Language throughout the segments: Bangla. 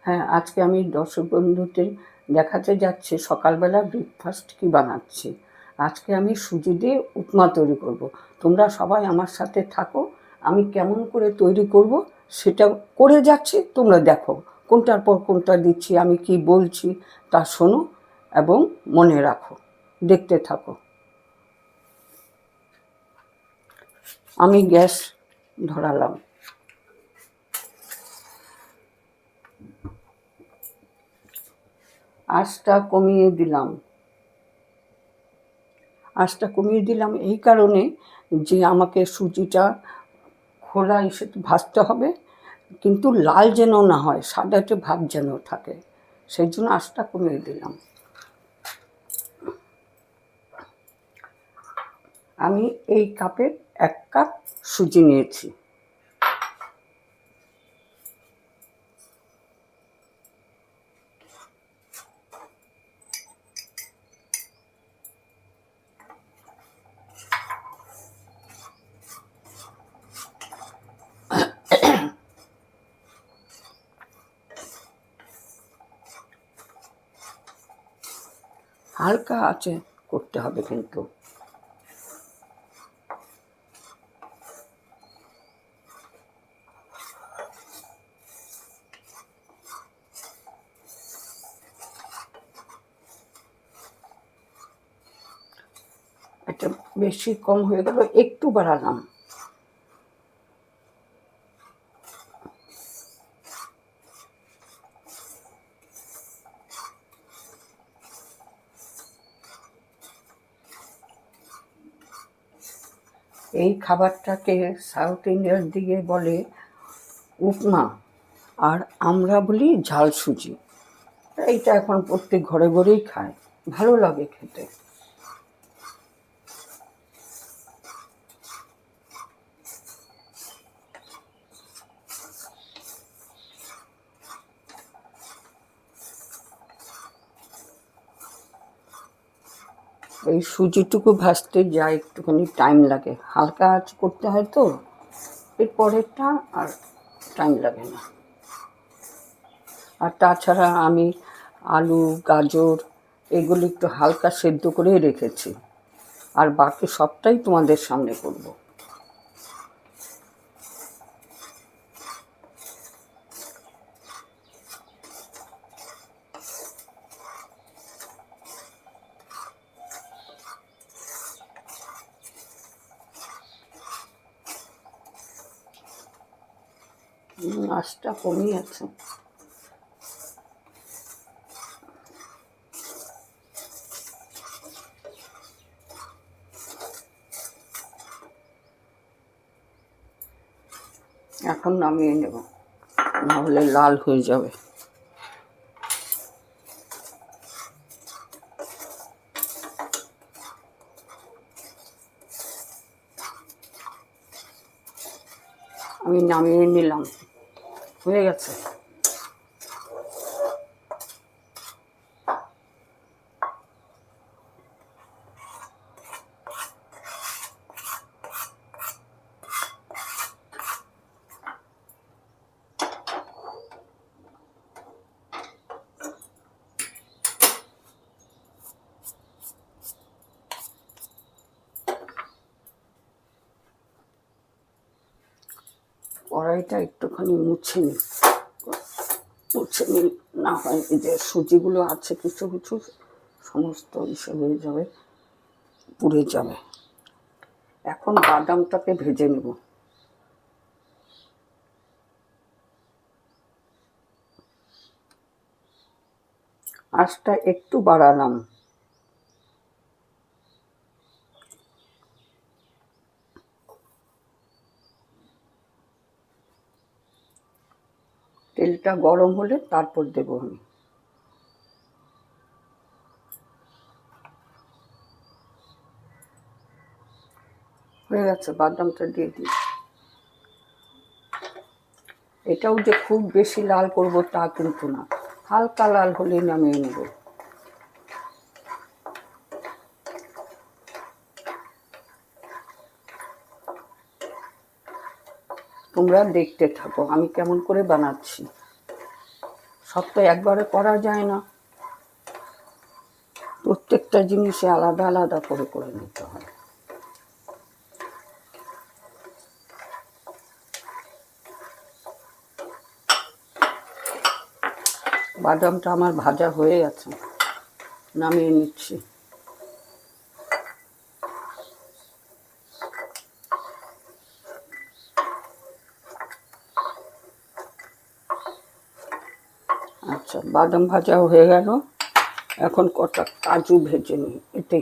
হ্যাঁ, আজকে আমি দর্শক বন্ধুদের দেখাতে যাচ্ছি সকালবেলা ব্রেকফাস্ট কী বানাচ্ছি। আজকে আমি সুজি দিয়ে উপমা তৈরি করব। তোমরা সবাই আমার সাথে থাকো, আমি কেমন করে তৈরি করব সেটা করে যাচ্ছি, তোমরা দেখো কোনটার পর কোনটা দিচ্ছি, আমি কি বলছি তা শোনো এবং মনে রাখো, দেখতে থাকো। আমি গ্যাস ধরালাম। আঁচটা কমিয়ে দিলাম। আঁচটা কমিয়ে দিলাম এই কারণে যে আমাকে সুজিটা খোলা এসে ভাজতে হবে, কিন্তু লাল যেন না হয়, সাদাটে ভাব যেন থাকে, সেই জন্য আঁচটা কমিয়ে দিলাম। আমি এই কাপের 1 কাপ সুজি নিয়েছি। হালকা আঁচে করতে হবে কিন্তু। এটা বেশি কম হয়ে গেল, একটু বাড়ালাম। এই খাবারটাকে সাউথ ইন্ডিয়ার দিকে বলে উপমা, আর আমরা বলি ঝাল সুজি। এইটা এখন প্রত্যেক ঘরে ঘরেই খায়, ভালো লাগে খেতে। এই সুজিটুকু ভাজতে যা একটুখানি টাইম লাগে, হালকা আঁচ করতে হয় তো, এর পরেরটা আর টাইম লাগে না। আর তাছাড়া আমি আলু, গাজর এগুলো একটু হালকা সেদ্ধ করে রেখেছি, আর বাকি সবটাই তোমাদের সামনে করব। আঁচটা কমই আছে। এখন নামিয়ে নেব, না হলে লাল হয়ে যাবে। আমি নামিয়ে নিলাম, হয়ে গেছে। কড়াইটা একটুখানি মুছে নিই, না হয় এই যে সুজিগুলো আছে কিছু কিছু সমস্ত ইসে হয়ে যাবে, পুড়ে যাবে। এখন বাদামটাকে ভেজে নেব। আঁচটা একটু বাড়ালাম। তেলটা গরম হলে তারপর দেব আমি। হয়ে গেছে, বাদামটা দিয়ে দিই। এটাও যে খুব বেশি লাল করব তা কিন্তু না, হালকা লাল হলেই নামিয়ে নেব। তোমরা দেখতে থাকো আমি কেমন করে বানাচ্ছি। সব তো একবারে করা যায় না, প্রত্যেকটা জিনিসে আলাদা আলাদা করে করে নিতে হয়। বাদামটা আমার ভাজা হয়ে গেছে, নামিয়ে নিচ্ছি। আচ্ছা, বাদাম ভাজা হয়ে গেল, এখন কটা কাজু ভেজে নিই এতে।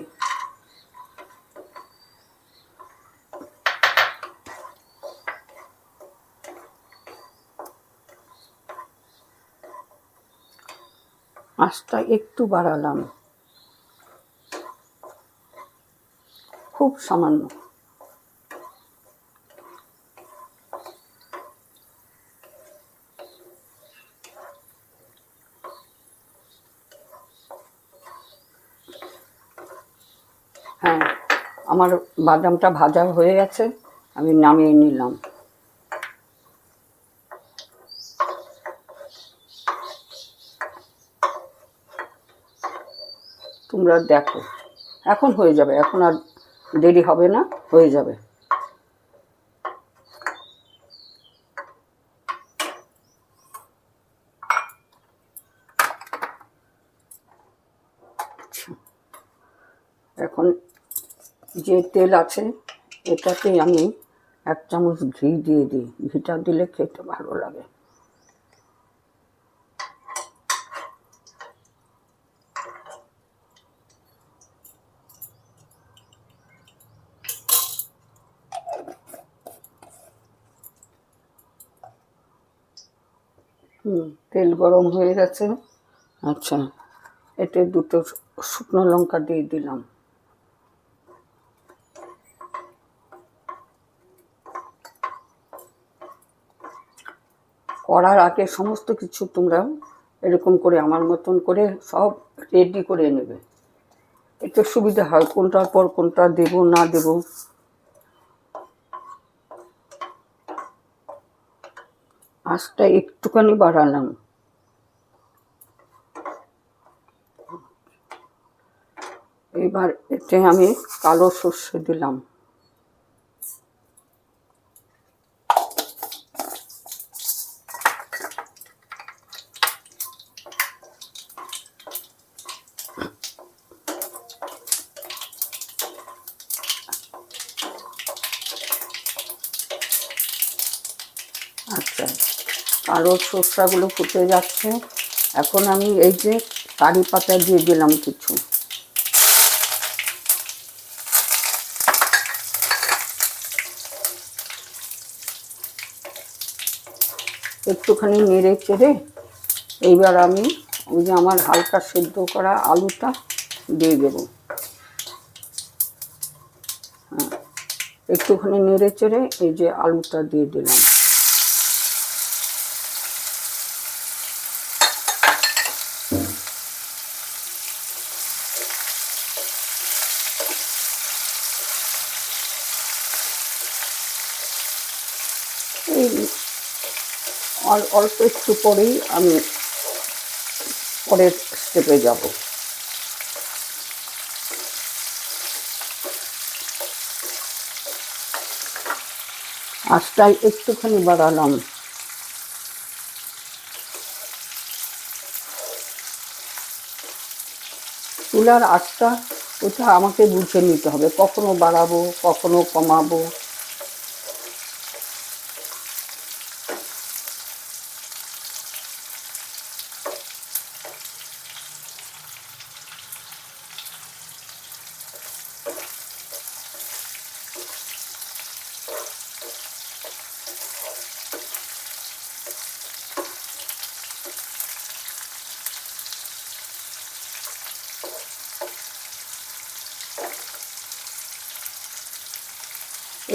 আঁচটা একটু বাড়ালাম, খুব সামান্য। হ্যাঁ, আমার বাদামটা ভাজা হয়ে গেছে, আমি নামিয়ে নিলাম। তোমরা দেখো, এখন হয়ে যাবে, এখন আর দেরি হবে না, হয়ে যাবে। এখন যে তেল আছে এটাতে আমি 1 চামচ ঘি দিয়ে দিই, ঘিটা দিলে খেতে ভালো লাগে। তেল গরম হয়ে গেছে। আচ্ছা, এতে 2টো শুকনো লঙ্কা দিয়ে দিলাম। করার আগে সমস্ত কিছু তোমরা এরকম করে আমার মতন করে সব রেডি করে নেবে, এতে সুবিধা হয় কোনটার পর কোনটা দেব না দেব। আঁচটা একটুখানি বাড়ালাম। এবার এতে আমি কালো সর্ষে দিলাম। আচ্ছা, কালো সর্ষাগুলো ফুটে যাচ্ছে, এখন আমি এই যে কারি পাতা দিয়ে দিলাম কিছু। একটুখানি নেড়ে চেড়ে এইবার আমি ওই যে আমার হালকা সেদ্ধ করা আলুটা দিয়ে দেব। হ্যাঁ, একটুখানি নেড়ে চেড়ে এই যে আলুটা দিয়ে দিলাম। এই অল্প একটু পরেই আমি পরের স্টেপে যাব। আঁচটাই একটুখানি বাড়ালাম। চুলার আঁচটা ওটা আমাকে বুঝে নিতে হবে, কখনো বাড়াবো কখনো কমাবো।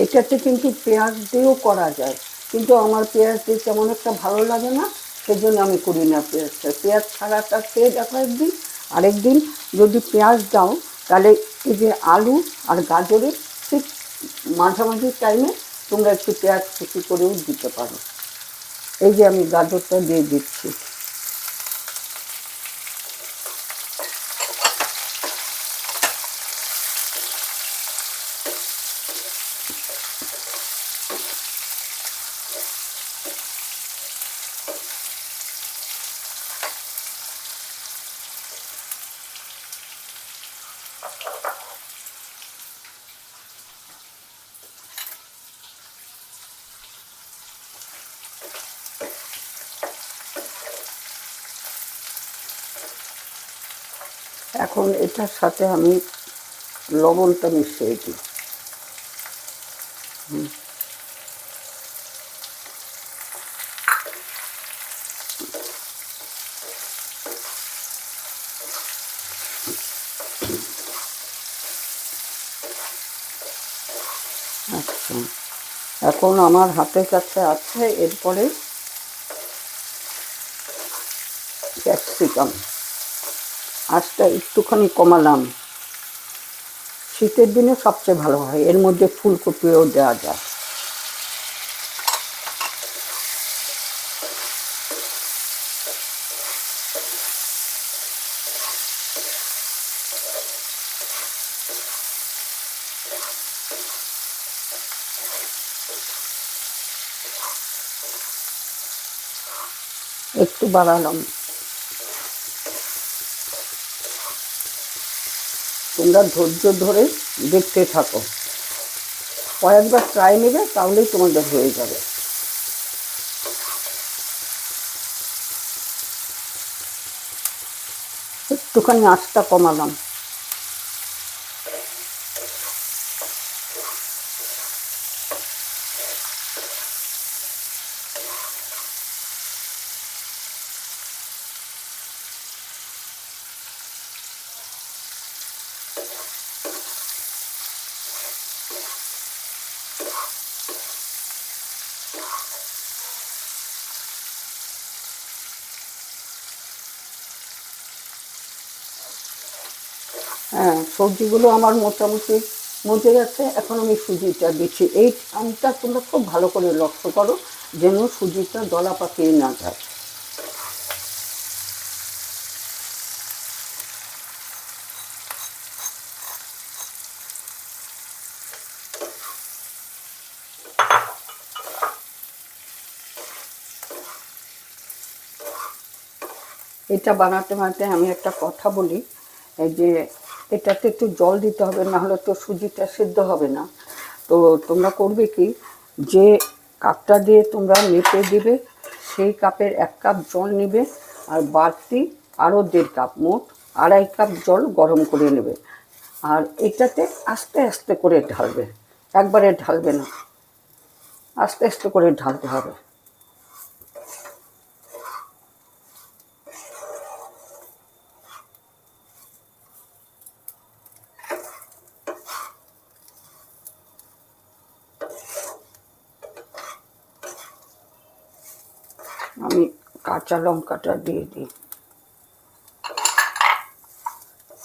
এটাতে কিন্তু পেঁয়াজ দিয়েও করা যায়, কিন্তু আমার পেঁয়াজ দিয়ে তেমন একটা ভালো লাগে না, সেজন্য আমি করি না পেঁয়াজটা। পেঁয়াজ ছাড়াটা খেয়ে দেখো একদিন, আরেকদিন যদি পেঁয়াজ দাও তাহলে এই যে আলু আর গাজরের ঠিক মাঝামাঝি টাইমে তোমরা একটু পেঁয়াজ কুচি করেও দিতে পারো। এই যে আমি গাজরটা দিয়ে দিচ্ছি। এখন এটার সাথে আমি লবণটা মিশিয়ে দিই। আচ্ছা, এখন আমার হাতের কাছে আছে এরপরে ক্যাপসিকাম। আঁচটা একটুখানি কমালাম। শীতের দিনে সবচেয়ে ভালো হয়, এর মধ্যে ফুলকপিও দেওয়া যায়। একটু বাড়ালাম। তোমরা ধৈর্য ধরে দেখতে থাকো, কয়েকবার ট্রাই নেবে, তাহলেই তোমাদের হয়ে যাবে। একটুখানি আঁচটা কমালাম। হ্যাঁ, সবজিগুলো আমার মোটামুটি মজে গেছে। এখন আমি সুজিটা দিচ্ছি। এই আমটা তোমরা খুব ভালো করে লক্ষ্য করো যেন সুজিটা দলা পাকিয়ে না যায়। এটা বানাতে বানাতে আমি একটা কথা বলি, এই যে এটাতে একটু জল দিতে হবে, না হলে তো সুজিটা সিদ্ধ হবে না। তো তোমরা করবে কি, যে কাপটা দিয়ে তোমরা মেপে দিবে সেই কাপের 1 কাপ জল নেবে, আর বাড়তি আরও 1.5 কাপ, মোট 2.5 কাপ জল গরম করে নেবে। আর এটাতে আস্তে আস্তে করে ঢালবে, একবারে ঢালবে না, আস্তে আস্তে করে ঢালতে হবে। আমি কাঁচা লঙ্কাটা দিয়ে দিই।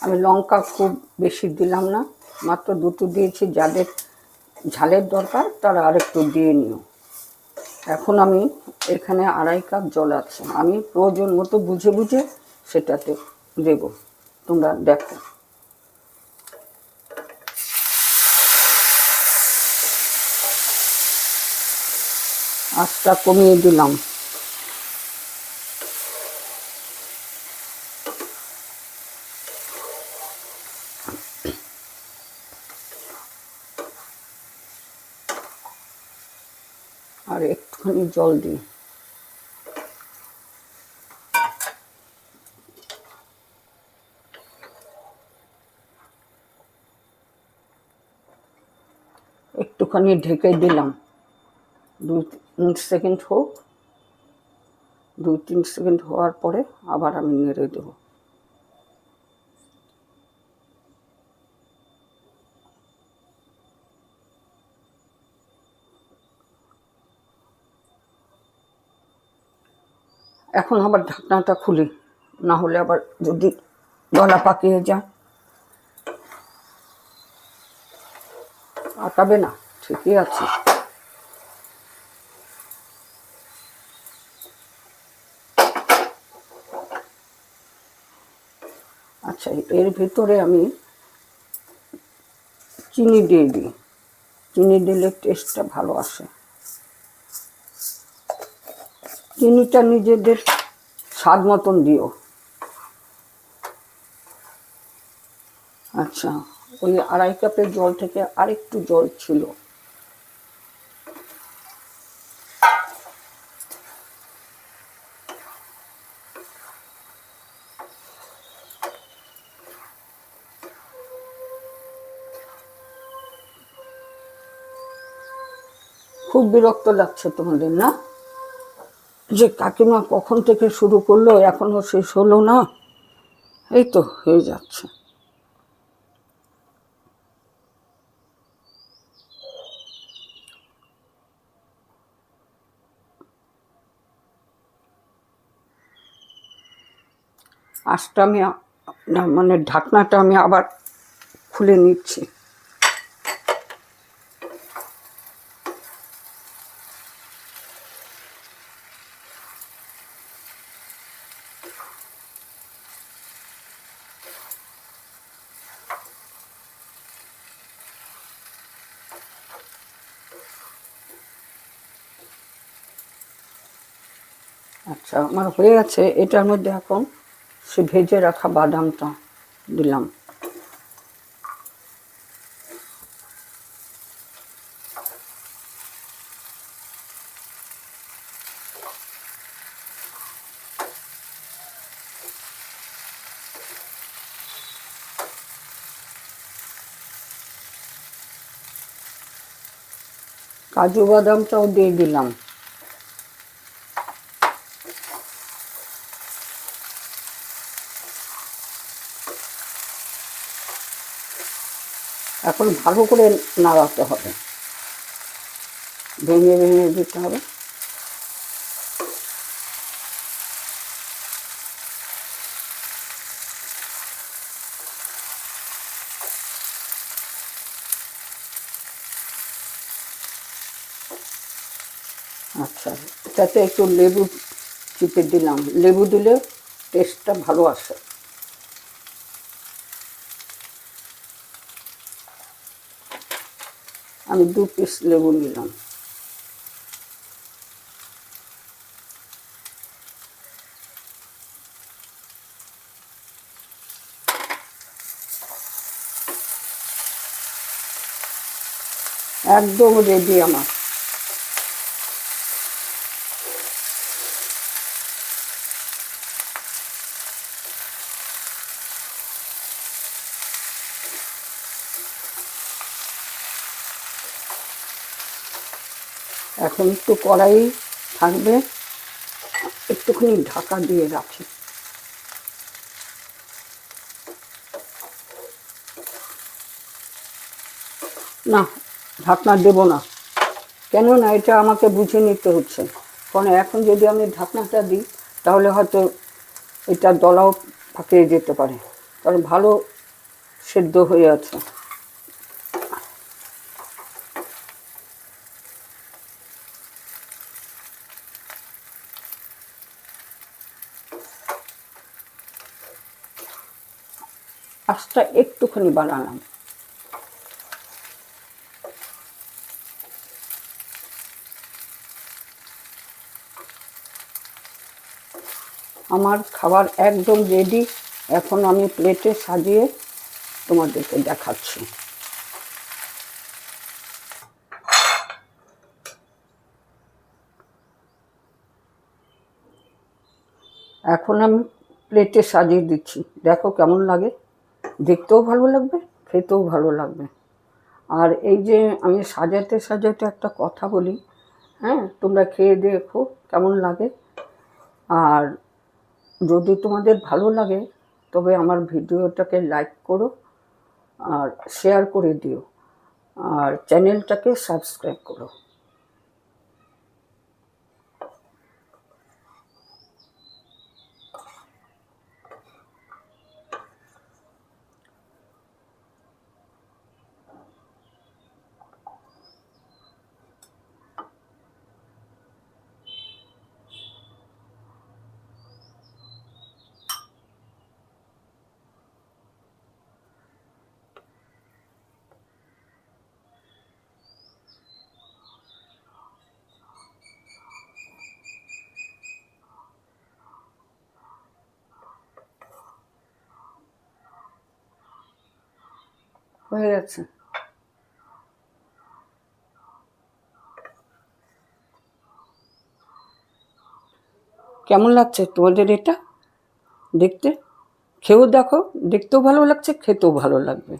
আমি লঙ্কা খুব বেশি দিলাম না, মাত্র 2টো দিয়েছি। যাদের ঝালের দরকার তারা আরেকটু দিয়ে নিও। এখন আমি এখানে 2.5 কাপ জল আছে, আমি প্রয়োজন মতো বুঝে বুঝে সেটাতে দেব। তোমরা দেখো, আঁচটা কমিয়ে দিলাম। আর একটুখানি জল দিই। একটুখানি ঢেকে দিলাম, 2-3 সেকেন্ড হোক। 2-3 সেকেন্ড হওয়ার পরে আবার আমি নেড়ে দেবো। এখন আবার ঢাকনাটা খুলি, না হলে আবার যদি গলা পাকিয়ে যায়। পাকাবে না, ঠিকই আছে। আচ্ছা, এর ভিতরে আমি চিনি দিয়ে দিই। চিনি দিলে টেস্টটা ভালো আসে। চিনিটা নিজেদের স্বাদ মতন দিও। আচ্ছা, ওই 2.5 কাপের জল থেকে আরেকটু জল ছিল। খুব বিরক্ত লাগছে তোমাদের না, যে কাকিমা কখন থেকে শুরু করলো এখনো শেষ হলো না। এই তো হয়ে যাচ্ছে। আঁচটা আমি মানে ঢাকনাটা আমি আবার খুলে নিচ্ছি। আচ্ছা, আমার হয়ে গেছে। এটার মধ্যে এখন সে ভেজে রাখা বাদামটা দিলাম। কাজু বাদামটাও দিয়ে দিলাম। এখন ভালো করে নাড়াতে হবে, ভেঙে ভেঙে দিতে হবে। আচ্ছা, এটাতে একটু লেবু চিপে দিলাম। লেবু দিলে টেস্টটা ভালো আসে। আমি 2 পিস লেবু নিলাম। একদম রেডি আমার। এখন একটু কড়াই থাকবে, একটুখানি ঢাকা দিয়ে রাখি। না, ঢাকনা দেব না, কেননা এটা আমাকে বুঝে নিতে হচ্ছে। কারণ এখন যদি আমি ঢাকনাটা দিই তাহলে হয়তো এটা দলাও পাকিয়ে যেতে পারে, কারণ ভালো সেদ্ধ হয়ে আছে। আঁচটা একটুখানি বাড়ালাম। আমার খাবার একদম রেডি। এখন আমি প্লেটে সাজিয়ে তোমাদেরকে দেখাচ্ছি। এখন আমি প্লেটে সাজিয়ে দিচ্ছি, দেখো কেমন লাগে। দেখতেও ভালো লাগবে, খেতেও ভালো লাগবে। আর এই যে আমি সাজাতে সাজাতে একটা কথা বলি, হ্যাঁ, তোমরা খেয়ে দেখো কেমন লাগে। আর যদি তোমাদের ভালো লাগে তবে আমার ভিডিওটাকে লাইক করো আর শেয়ার করে দিও, আর চ্যানেলটাকে সাবস্ক্রাইব করো। হয়ে গেছে। কেমন লাগছে তোমাদের এটা দেখতে? খেয়েও দেখো, দেখতেও ভালো লাগছে, খেতেও ভালো লাগবে।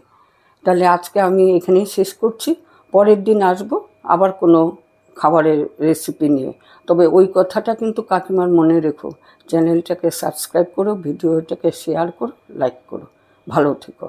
তাহলে আজকে আমি এখানেই শেষ করছি। পরের দিন আসবো আবার কোনো খাবারের রেসিপি নিয়ে। তবে ওই কথাটা কিন্তু কাকিমার মনে রেখো, চ্যানেলটাকে সাবস্ক্রাইব করো, ভিডিওটাকে শেয়ার করো, লাইক করো। ভালো থেকো।